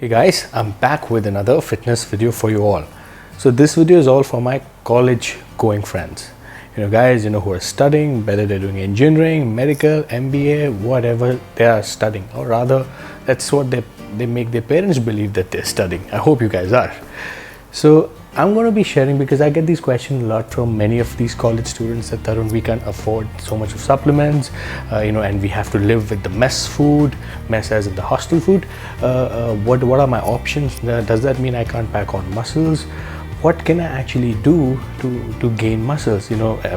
Hey guys, I'm back with another fitness video for you all. So this video is all for my college going friends. Guys, who are studying, whether they're doing engineering, medical, MBA, whatever they are studying, or rather that's what they make their parents believe that they're studying. I hope you guys are. So I'm going to be sharing, because I get these questions a lot from many of these college students, that Tarun, we can't afford so much of supplements, and we have to live with the mess as in the hostel food. What are my options? Does that mean I can't pack on muscles? What can I actually do to gain muscles?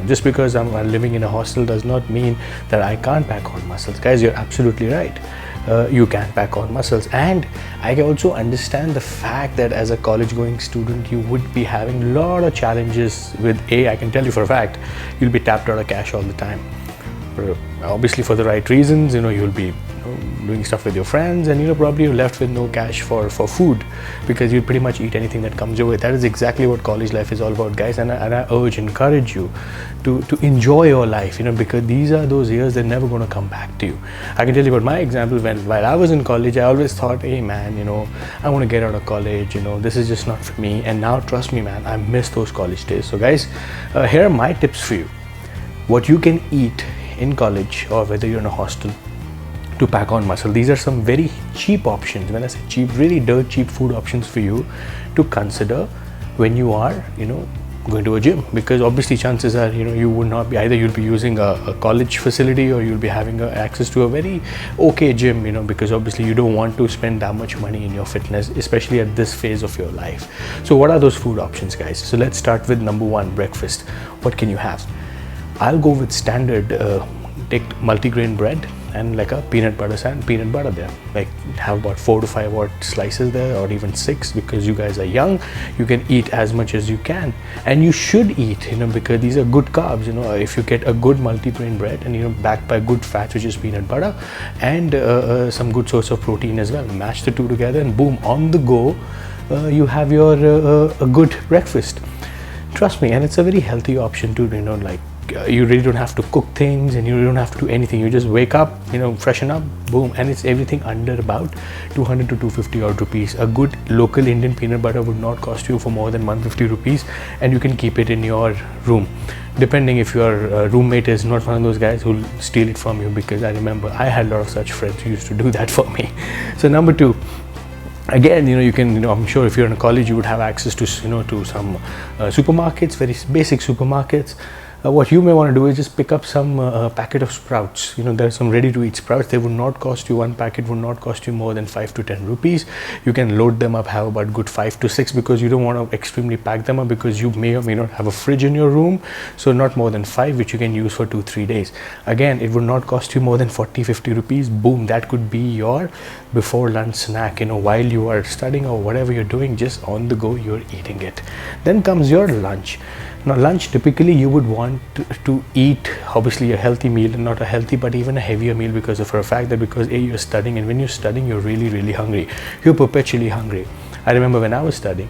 Just because I'm living in a hostel does not mean that I can't pack on muscles. Guys, you're absolutely right. You can pack on muscles, and I can also understand the fact that as a college going student you would be having a lot of challenges with I can tell you for a fact you'll be tapped out of cash all the time, obviously for the right reasons. You'll be doing stuff with your friends, and probably you're left with no cash for food, because you pretty much eat anything that comes your way. That is exactly what college life is all about, guys, and I encourage you to enjoy your life, because these are those years that are never going to come back to you. I can tell you about my example. While I was in college, I always thought, hey man, I want to get out of college, this is just not for me. And now trust me man, I miss those college days. So guys, here are my tips for you, what you can eat in college or whether you're in a hostel to pack on muscle. These are some very cheap options. When I say cheap, really dirt cheap food options for you to consider when you are going to a gym, because obviously chances are you would not be, either you'll be using a college facility or you'll be having access to a very okay gym, because obviously you don't want to spend that much money in your fitness, especially at this phase of your life. So what are those food options, guys? So let's start with number one, breakfast. What can you have? I'll go with standard, take multigrain bread and like a peanut butter there. Like have about 4 to 5 odd slices there, or even 6, because you guys are young. You can eat as much as you can, and you should eat, because these are good carbs. If you get a good multigrain bread and backed by good fats, which is peanut butter, and some good source of protein as well, mash the two together and boom, on the go, you have your a good breakfast. Trust me, and it's a very healthy option too. You really don't have to cook things, and you don't have to do anything. You just wake up, freshen up, boom, and it's everything under about 200 to 250 odd rupees. A good local Indian peanut butter would not cost you for more than 150 rupees, and you can keep it in your room, depending if your roommate is not one of those guys who'll steal it from you, because I remember I had a lot of such friends who used to do that for me. So number two, again, you can, I'm sure if you're in a college you would have access to to some supermarkets, very basic supermarkets. What you may want to do is just pick up some packet of sprouts. There are some ready to eat sprouts. They would not cost you, one packet would not cost you more than 5 to 10 rupees. You can load them up, have about good 5 to 6, because you don't want to extremely pack them up, because you may or may not have a fridge in your room. So not more than 5, which you can use for 2-3 days. Again, it would not cost you more than 40-50 rupees. Boom, that could be your before lunch snack, while you are studying or whatever you're doing, just on the go you're eating it. Then comes your lunch. Now lunch, typically you would want to eat obviously a healthy meal, and not a healthy but even a heavier meal, because for a fact that because you're studying, and when you're studying you're really hungry. You're perpetually hungry. I remember when I was studying,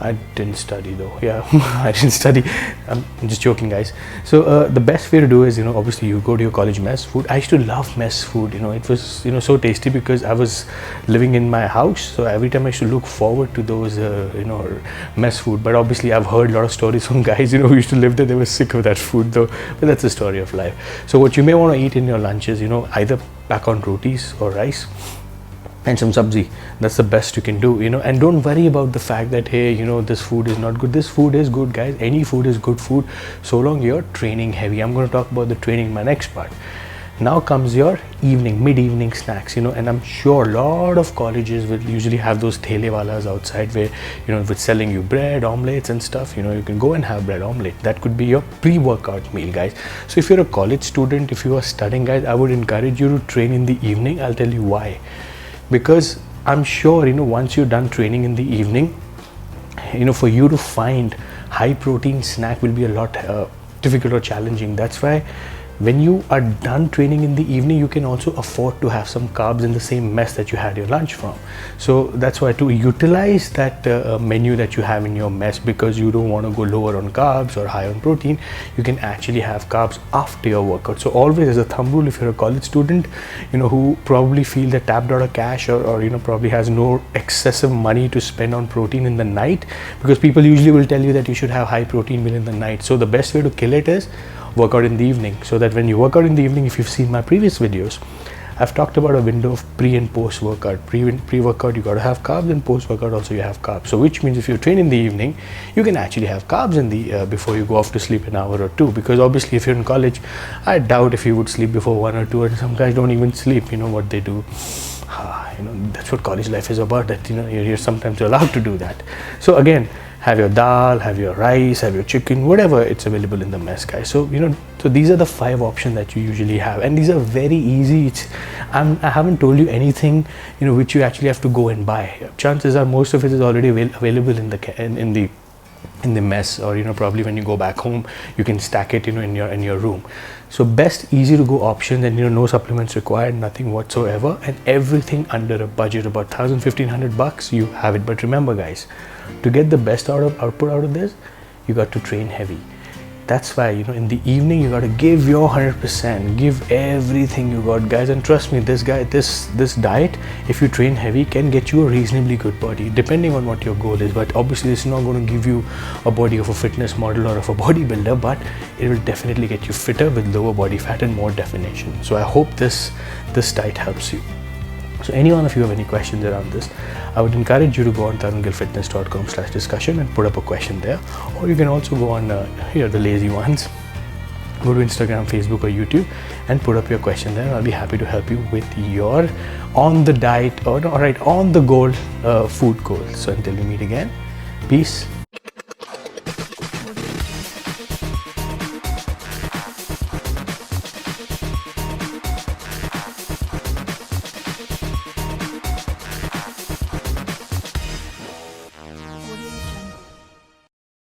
I didn't study though. Yeah, I didn't study. I'm just joking, guys. So the best way to do is, obviously you go to your college mess food. I used to love mess food. It was, so tasty, because I was living in my house. So every time I used to look forward to those, mess food. But obviously I've heard a lot of stories from guys, who used to live there. They were sick of that food though. But that's the story of life. So what you may want to eat in your lunches, either pack on rotis or rice and some sabzi. That's the best you can do, and don't worry about the fact that, hey, this food is not good. This food is good, guys. Any food is good food, so long you're training heavy. I'm going to talk about the training in my next part. Now comes your mid-evening snacks, and I'm sure a lot of colleges will usually have those thelewalas outside where, with selling you bread, omelets and stuff. You can go and have bread omelette. That could be your pre-workout meal, guys. So if you're a college student, if you are studying, guys, I would encourage you to train in the evening. I'll tell you why. Because I'm sure, once you're done training in the evening, for you to find high protein snack will be a lot difficult or challenging. That's why when you are done training in the evening, you can also afford to have some carbs in the same mess that you had your lunch from. So that's why to utilize that menu that you have in your mess, because you don't want to go lower on carbs or high on protein, you can actually have carbs after your workout. So always, as a thumb rule, if you're a college student, who probably feel they're tapped out of cash, or probably has no excessive money to spend on protein in the night, because people usually will tell you that you should have high protein meal in the night. So the best way to kill it is work out in the evening, so that when you work out in the evening, if you've seen my previous videos, I've talked about a window of pre and post workout. Pre-workout you got to have carbs, and post workout also you have carbs. So which means if you train in the evening, you can actually have carbs in the before you go off to sleep an hour or two, because obviously if you're in college, I doubt if you would sleep before 1 or 2, and some guys don't even sleep. What they do, that's what college life is about, that you're sometimes allowed to do that. So again, have your dal, have your rice, have your chicken, whatever, it's available in the mess, guys. So so these are the 5 options that you usually have, and these are very easy. I haven't told you anything which you actually have to go and buy. Chances are most of it is already available in the mess, or probably when you go back home, you can stack it in your room. So best easy to go options, and no supplements required, nothing whatsoever, and everything under a budget, about $1,000-1,500 you have it. But remember, guys, to get the best output out of this, you got to train heavy. That's why in the evening you got to give your 100%, give everything you got, guys. And trust me, this diet, if you train heavy, can get you a reasonably good body, depending on what your goal is. But obviously this is not going to give you a body of a fitness model or of a bodybuilder, but it will definitely get you fitter with lower body fat and more definition. So I hope this diet helps you. So any one of you have any questions around this, I would encourage you to go on tarungillfitness.com/discussion and put up a question there. Or you can also go on the lazy ones, go to Instagram, Facebook, or YouTube and put up your question there. I'll be happy to help you with your on the diet, or on the goal food goal. So until we meet again, peace.